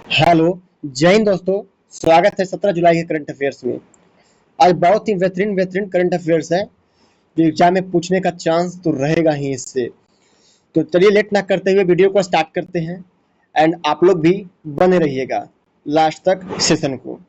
Hello. जय हिंद दोस्तों। स्वागत है 17 जुलाई के करंट अफेयर्स में। आज बहुत ही बेहतरीन बेहतरीन करंट अफेयर्स है जो एग्जाम में पूछने का चांस तो रहेगा ही इससे। तो चलिए लेट ना करते हुए वीडियो को स्टार्ट करते हैं। एंड आप लोग भी बने रहिएगा लास्ट तक सेशन को।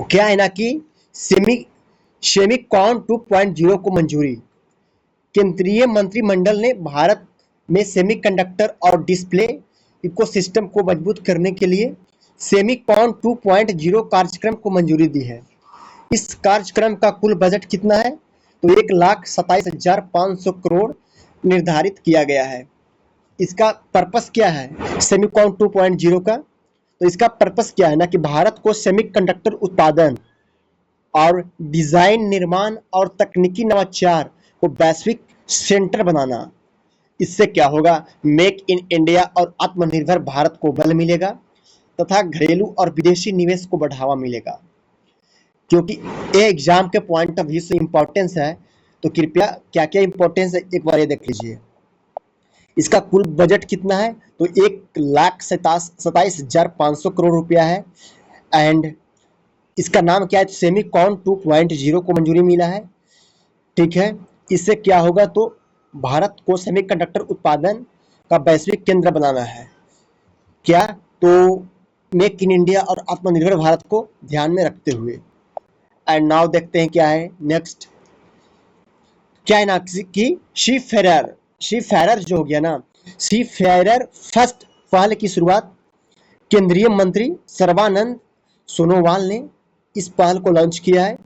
क्या है ना कि सेमी सेमीकॉन 2.0 को मंजूरी। केंद्रीय मंत्रिमंडल ने भारत में सेमीकंडक्टर और डिस्प्ले इकोसिस्टम को मजबूत करने के लिए सेमीकॉन 2.0 कार्यक्रम को मंजूरी दी है। इस कार्यक्रम का कुल बजट कितना है? तो 1,27,500 करोड़ निर्धारित किया गया है। इसका पर्पस क्या है सेमीकॉन 2.0 का? तो इसका पर्पस क्या है ना कि भारत को सेमीकंडक्टर उत्पादन और डिजाइन, निर्माण और तकनीकी नवाचार को वैश्विक सेंटर बनाना। इससे क्या होगा? मेक इन इंडिया और आत्मनिर्भर भारत को बल मिलेगा तथा घरेलू और विदेशी निवेश को बढ़ावा मिलेगा। क्योंकि ये एग्जाम के पॉइंट ऑफ व्यू से इम्पोर्टेंस है, तो कृपया क्या क्या इम्पोर्टेंस है एक बार ये देख लीजिए। इसका कुल बजट कितना है? तो 1,27,500 करोड़ रुपया है। एंड इसका नाम क्या है? सेमीकॉन 2.0 को मंजूरी मिला है। ठीक है। इससे क्या होगा? तो भारत को सेमीकंडक्टर उत्पादन का वैश्विक केंद्र बनाना है। क्या? तो मेक इन इंडिया और आत्मनिर्भर भारत को ध्यान में रखते हुए। एंड नाउ देखते हैं क्या है नेक्स्ट। क्या है ना कि शी फेरर जो हो गया ना, शी फेरर फर्स्ट पहल की शुरुआत केंद्रीय मंत्री सर्बानंद सोनोवाल ने इस पहल को लॉन्च किया है।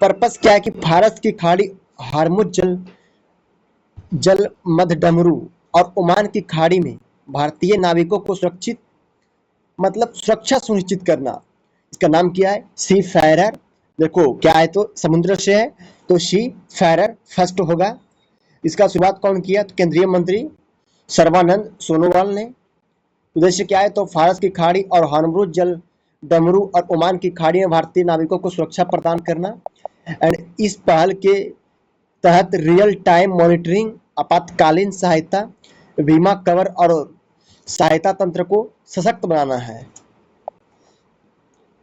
पर्पस क्या है कि फारस की खाड़ी, हार्मुज जल मध्य डमरू और ओमान की खाड़ी में भारतीय नाविकों को सुरक्षा सुनिश्चित करना। इसका नाम क्या है? सी फैरर। देखो क्या है, तो समुद्र से है तो सी फैरर फर्स्ट होगा। इसका शुरुआत कौन किया? तो केंद्रीय मंत्री सर्बानंद सोनोवाल ने। उद्देश्य क्या है? तो फारस की खाड़ी और हार्मुज जल डमरू और ओमान की खाड़ी में भारतीय नाविकों को सुरक्षा प्रदान करना। एंड इस पहल के तहत रियल टाइम मॉनिटरिंग, आपातकालीन सहायता, बीमा कवर और सहायता तंत्र को सशक्त बनाना है।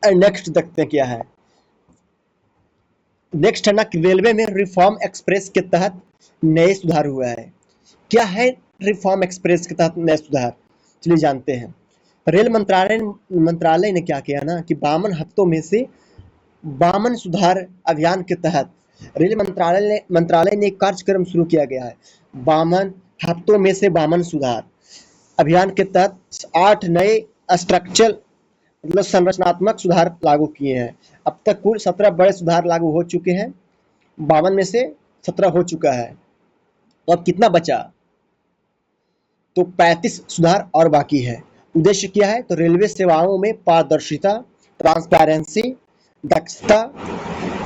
नेक्स्ट देखते हैं क्या है। नेक्स्ट है ना कि रेलवे में रिफॉर्म एक्सप्रेस के तहत नए सुधार हुआ है। क्या है रिफॉर्म एक्सप्रेस के तहत नए सुधार? चलिए जानते हैं। रेल मंत्रालय ने क्या किया ना कि 52 हफ्तों में से 52 सुधार अभियान के तहत रेल मंत्रालय ने एक कार्यक्रम शुरू किया गया है। 52 हफ्तों में से 52 सुधार अभियान के तहत 8 नए स्ट्रक्चरल मतलब संरचनात्मक सुधार लागू किए हैं। अब तक कुल 17 बड़े सुधार लागू हो चुके हैं। 52 में से 17 हो चुका है। तो अब कितना बचा? तो 35 सुधार और बाकी है। उद्देश्य क्या है? तो रेलवे सेवाओं में पारदर्शिता, ट्रांसपेरेंसी, दक्षता,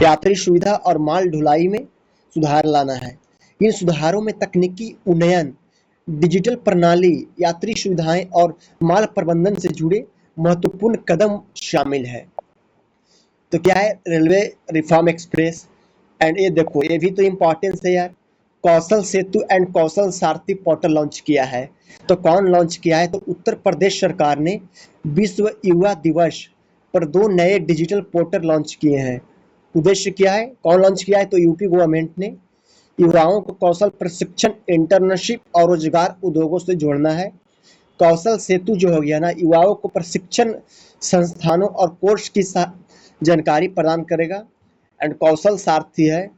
यात्री सुविधा और माल ढुलाई में सुधार लाना है। इन सुधारों में तकनीकी उन्नयन, डिजिटल प्रणाली, यात्री सुविधाएं और माल प्रबंधन से जुड़े महत्वपूर्ण कदम शामिल है। तो क्या है रेलवे रिफॉर्म एक्सप्रेस? एंड ये देखो, ये भी तो इम्पोर्टेंस है यार। कौशल सेतु and Kaushal Sarathi portal launch किया है। तो कौन लॉन्च किया है? तो उत्तर प्रदेश सरकार ने विश्व युवा दिवस पर 2 नए डिजिटल पोर्टल लॉन्च किए हैं। उद्देश्य क्या है? कौन लॉन्च किया है? तो यूपी गवर्नमेंट ने युवाओं को कौशल प्रशिक्षण, इंटर्नशिप और रोजगार उद्योगों से जोड़ना है। कौशल सेतु जो हो गया ना, युवाओं को प्रशिक्षण संस्थानों और कोर्स की जानकारी प्रदान करेगा। एंड कौशल सारथी है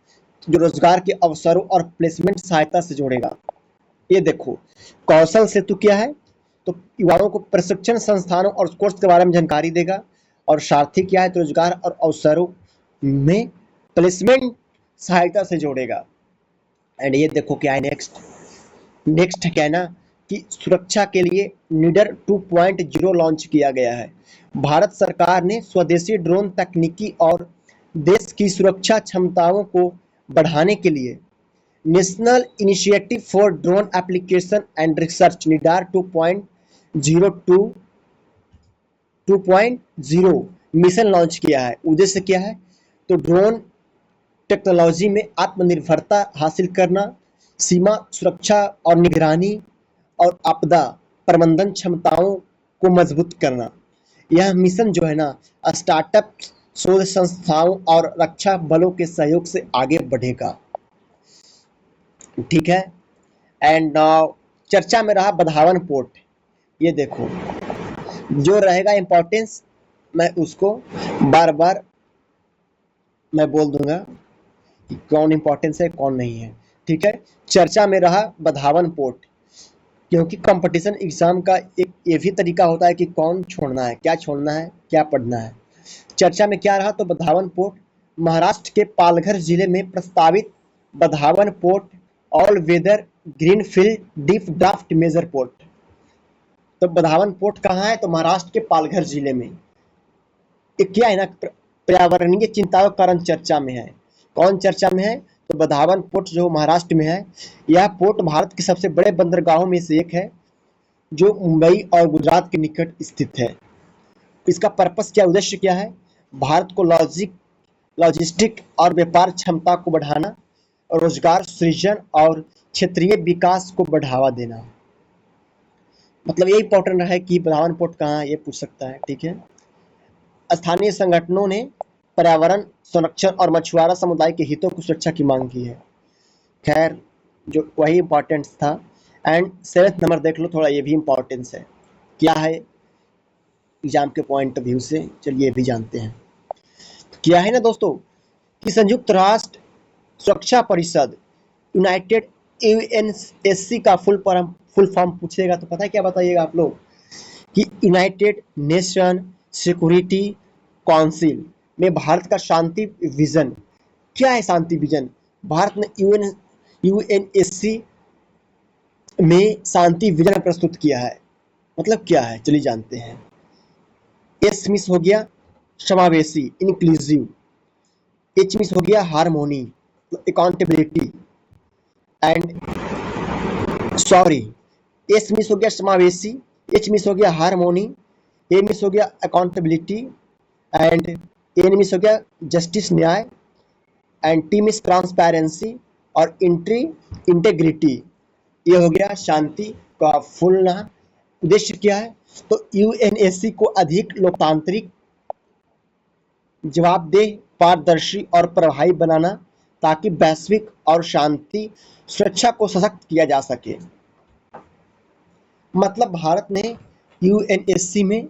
जो रोजगार के अवसरों और प्लेसमेंट सहायता से जोड़ेगा। ये देखो, कौशल सेतु क्या है? तो युवाओं को प्रशिक्षण संस्थानों और कोर्स के बारे में जानकारी देगा। और सारथी क्या है? तो रोजगार और अवसरों में प्लेसमेंट सहायता से जोड़ेगा। एंड ये देखो क्या है नेक्स्ट क्या है ना कि सुरक्षा के लिए निडर 2.0 लॉन्च किया गया है। भारत सरकार ने स्वदेशी ड्रोन तकनीकी और देश की सुरक्षा क्षमताओं को बढ़ाने के लिए national initiative for drone application and research NIDAR 2.0 mission launch किया है। उद्देश्य क्या है? तो ड्रोन टेक्नोलॉजी में आत्मनिर्भरता हासिल करना, सीमा सुरक्षा और निगरानी और आपदा प्रबंधन क्षमताओं को मजबूत करना। यह मिशन जो है ना स्टार्टअप, शोध संस्थाओं और रक्षा बलों के सहयोग से आगे बढ़ेगा। ठीक है। एंड नाउ चर्चा में रहा बधावन पोर्ट। ये देखो जो रहेगा इम्पोर्टेंस मैं उसको बार बार मैं बोल दूंगा कि कौन इम्पोर्टेंस है कौन नहीं है। ठीक है। चर्चा में रहा बधावन पोर्ट, क्योंकि कंपटीशन एग्जाम का एक ये भी तरीका होता है कि कौन छोड़ना है, क्या छोड़ना है, क्या पढ़ना है। चर्चा में क्या रहा तो बधावन पोर्ट महाराष्ट्र के पालघर जिले में प्रस्तावित Vadhavan port all weather greenfield deep draft major port. तो बधावन पोर्ट कहाँ है तो महाराष्ट्र के पालघर जिले में। ये क्या है ना पर्यावरणीय चिंताओं के कारण चर्चा में है। कौन चर्चा में है तो बधावन पोर्ट जो महाराष्ट्र में है। यह पोर्ट भारत के सबसे बड़े बंदरगाहों में से एक है जो मुंबई और गुजरात के निकट स्थित है। इसका पर्पस क्या, उद्देश्य क्या है, भारत को लॉजिस्टिक और व्यापार क्षमता को बढ़ाना, रोजगार सृजन और क्षेत्रीय विकास को बढ़ावा देना। मतलब ये इंपॉर्टेंट है कि बधावन पोर्ट कहाँ है, ये पूछ सकता है। ठीक है। स्थानीय संगठनों ने पर्यावरण संरक्षण और मछुआरा समुदाय के हितों की सुरक्षा की मांग की है। खैर जो वही इंपॉर्टेंस था। एंड 7th नंबर देख लो, थोड़ा ये भी इंपॉर्टेंस है। क्या है एग्जाम के पॉइंट ऑफ व्यू से, चलिए ये भी जानते हैं। क्या है ना दोस्तों कि संयुक्त राष्ट्र सुरक्षा परिषद यूनाइटेड यूएनएससी का फुल फॉर्म पूछेगा तो पता है क्या बताइएगा आप लोग कि यूनाइटेड नेशन सिक्योरिटी काउंसिल में भारत का शांति विजन क्या है। शांति विजन भारत ने यूएनएससी में शांति विजन प्रस्तुत किया है। मतलब क्या है चलिए जानते हैं। एस मिस हो गया समावेशी इंक्लूसिव, एच मिस हो गया harmony accountability and sorry, S miss हो गया समावेशी, एच मिस हो गया हारमोनी, ए मिस हो गया अकाउंटेबिलिटी एंड एन मिस हो गया जस्टिस न्याय एंड टी मिस ट्रांसपेरेंसी और इंटेग्रिटी। ये हो गया शांति का फुल नाम। उद्देश्य क्या है तो यूएनएससी को अधिक लोकतांत्रिक, जवाबदेह, पारदर्शी और प्रभावी बनाना ताकि वैश्विक और शांति सुरक्षा को सशक्त किया जा सके। मतलब भारत ने यूएनएससी में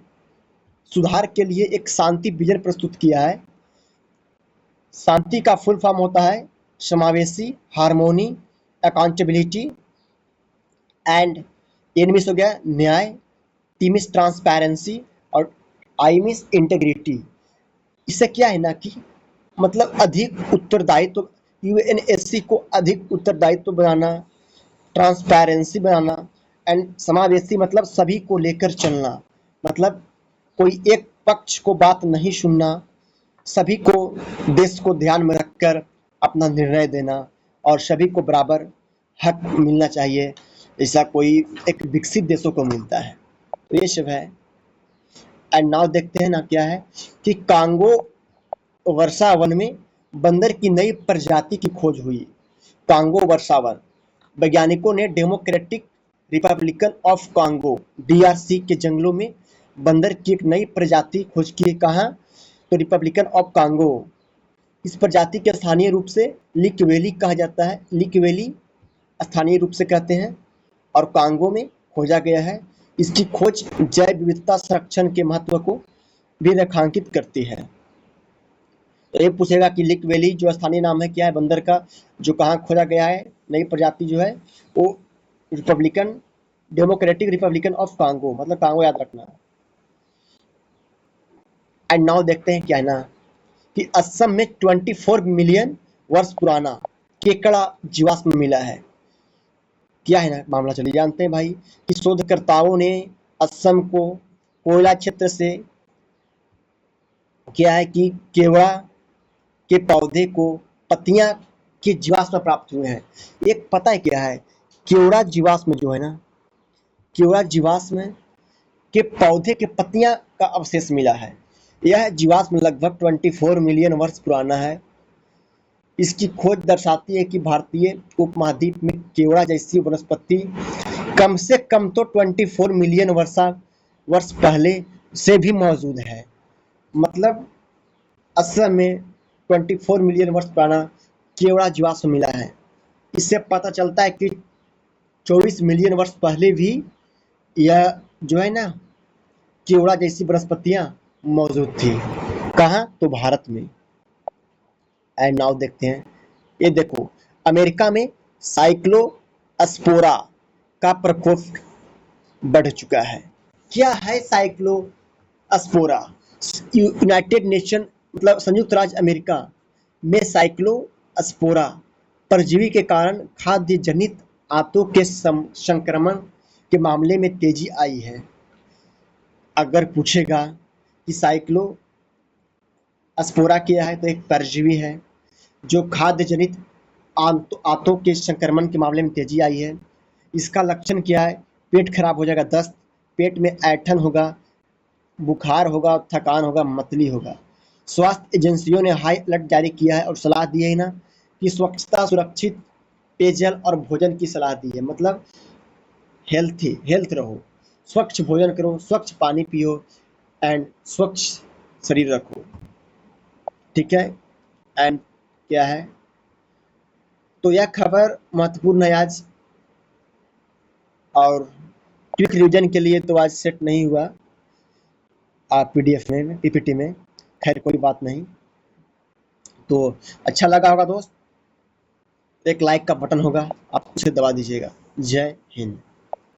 सुधार के लिए एक शांति विजन प्रस्तुत किया है। शांति का फुल फॉर्म होता है समावेशी, हार्मोनी, अकाउंटेबिलिटी एंड एन मिस हो गया न्याय, टी मिस ट्रांसपेरेंसी और आई मिस इंटेग्रिटी। इससे क्या है ना कि मतलब अधिक उत्तरदायित्व, यूएनएससी को अधिक उत्तरदायित्व बनाना, ट्रांसपेरेंसी बनाना एंड समावेशी मतलब सभी को लेकर चलना। मतलब कोई एक पक्ष को बात नहीं सुनना, सभी को देश को ध्यान में रखकर अपना निर्णय देना और सभी को बराबर हक मिलना चाहिए, ऐसा कोई एक विकसित देशों को मिलता है। तो ये सब है। एंड नाउ देखते हैं ना क्या है कि कांगो वर्षावन में बंदर की नई प्रजाति की खोज हुई। कांगो वर्षावन वैज्ञानिकों ने democratic Republican of Congo DRC के जंगलों में बंदर की एक नई प्रजाति खोज की है। कहाँ तो रिपब्लिकन ऑफ कांगो। इस प्रजाति के स्थानीय रूप से लिकवेली कहा जाता है, लिकवेली स्थानीय रूप से कहते हैं और कांगो में खोजा गया है। इसकी खोज जैव विविधता संरक्षण के महत्व को भी रेखांकित करती है। तो ये पूछेगा कि लिकवेली जो स्थानीय नाम है क्या है बंदर का, जो कहाँ खोजा गया है, नई प्रजाति जो है वो Republican, democratic Republican of Congo, मतलब कांगो याद रखना। एंड नाउ देखते हैं क्या है ना कि असम में 24 मिलियन वर्ष पुराना केकड़ा जीवाश्म मिला है। क्या है ना मामला चलिए जानते हैं भाई कि शोधकर्ताओं ने असम को कोयला क्षेत्र से क्या है कि केवड़ा के पौधे को पत्तियां के जीवाश्म प्राप्त हुए हैं। एक पता है क्या है, केवड़ा जीवाश्म जो है ना, केवड़ा जीवाश्म के पौधे के पत्तियां का अवशेष मिला है। यह जीवाश्म लगभग 24 मिलियन वर्ष पुराना है। इसकी खोज दर्शाती है कि भारतीय उपमहाद्वीप में केवड़ा जैसी वनस्पति कम से कम तो 24 मिलियन वर्ष वर्ष पहले से भी मौजूद है। मतलब असम में 24 मिलियन वर्ष पुराना केवड़ा जीवाश्म मिला है। इससे पता चलता है कि 24 मिलियन वर्ष पहले भी यह जो है ना केवड़ा जैसी वनस्पतियां मौजूद थी। कहाँ? तो भारत में। एंड नाउ देखते हैं, ये देखो, अमेरिका में साइक्लोस्पोरा का प्रकोप बढ़ चुका है। क्या है साइक्लोस्पोरा? यूनाइटेड नेशन मतलब संयुक्त राज्य अमेरिका में साइक्लोस्पोरा परजीवी के कारण खाद्य जनित आंतों के संक्रमण के मामले में तेजी आई है। अगर पूछेगा कि साइक्लोस्पोरा क्या है, तो एक परजीवी है जो खाद्य जनित आंतों के संक्रमण के मामले में तेजी आई है। इसका लक्षण क्या है? पेट खराब हो जाएगा, दस्त, पेट में ऐंठन होगा, बुखार होगा, थकान होगा, मतली होगा। स्वास्थ्य एजेंसियों ने हाई अलर्ट जारी किया है और सलाह दी है ना कि स्वच्छता, सुरक्षित पेयजल और भोजन की सलाह दी है। मतलब हेल्थ रहो, स्वच्छ भोजन करो, स्वच्छ पानी पियो एंड स्वच्छ शरीर रखो। ठीक है। एंड क्या है, तो यह खबर महत्वपूर्ण है आज, और क्विक रिवीजन के लिए तो आज सेट नहीं हुआ पीडीएफ में, पीपीटी में। खैर कोई बात नहीं। तो अच्छा लगा होगा दोस्त, एक लाइक का बटन होगा, आप उसे दबा दीजिएगा। जय हिंद।